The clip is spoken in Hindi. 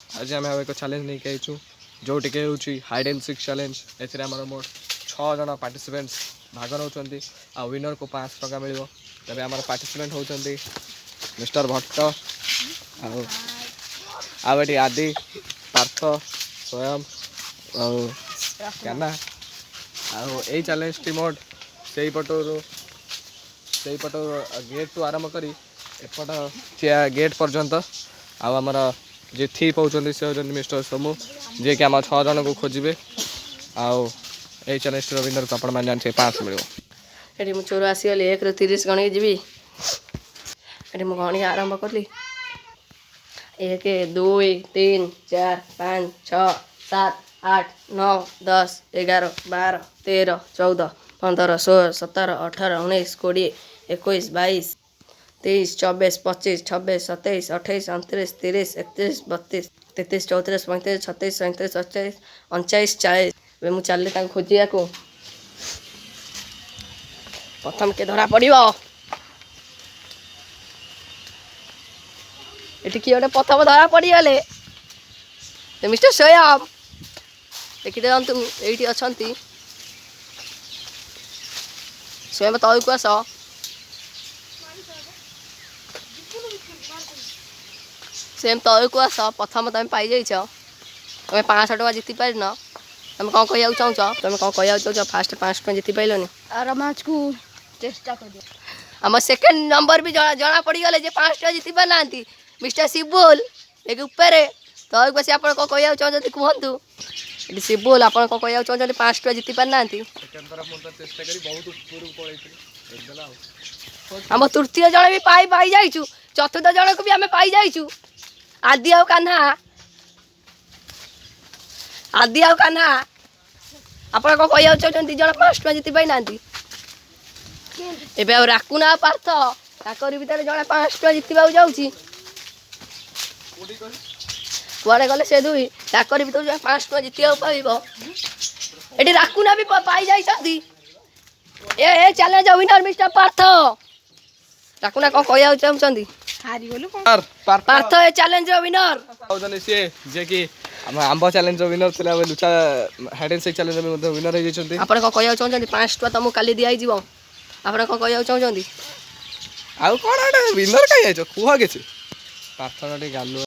आज आम एक चैलेंज नहीं कहीचु जोटि हाइड एंड सिक चैलेंज ए मोट 6 जन पार्टिसिपेंट्स भाग नौ आ विनर को 500 टका मिल तेज आम पार्टिसिपेंट होती मिस्टर भट्ट आदि पार्थ स्वयं काना आई चैलेंज टी मोड से पटू गेट टू आरंभ करी एपट गेट पर्यंत आमर जी थी पाँच से होती मिस्टर सोमू जी कि आम 6 जन को खोजे आउ चैलेंज विनर को आपण जानते 500 मिल ये मुझे चोर आसीगली 1 ରୁ 30 गणिक जी ये मुझे गणी आरंभ कली 1 2 3 4 5 6 7 8 9 10 11 12 13 14 15 16 17 18 19 20 21 22 23 24 25 26 27 28 29 30 31 32 33 34 35 36 37 38 39 40 मुझे चलिए खोजा को प्रथम के धरा पड़ ये किए गोटे प्रथम धरा पड़गले मिस्टर स्वयं देखी दिखातु ये अच्छा स्वयं तल को आस स्वयं तल को आस प्रथम तुम पाई तुम 500 टका जीति पारन तुम कौन कह चाहूच तुम कौन कह चाहूच फास्ट 500 टका जीति पाइलनि आर मैच को चेष्टा कर आम सेकेंड नंबर भी जना पड़गले 500 टका जीति पार ना मिस्टर शिबुल एक ऊपर तल को आप कौन कह चाहते कहतु ये शिबुल आप कौन कह चाहते 500 टका जीति पार ना आम तृतीय जन भी पाई जाइचु चतुर्थ जन को भी आम पाई जाइचु आदि आ कान्हा आदि आ कान्हा आप कौन कह चाहते 2 जन 500 टका जीति पाई ना एबे राकुना पार्थ ताकरी भीतर जड़े 500 टका जीतवा जाऊँगी कुआड़े गले से दुई ताकरी भीतर 500 टका जीतवा पाइब ये राकुना भी पाई जाइछंती a challenge winner mister Parth राकुना कौन कह चाहते हारी गलु पार्थ ए चैलेंज विनर सी जे कि आंब चैलेंज विनर थे लुचा hide and seek challenge winner हो आप कौन कह चाहते 500 टका तुमको काली दिखाई आप कौन कह चाहते आउ कौन विनर कहीं कह कि पार्थ गालु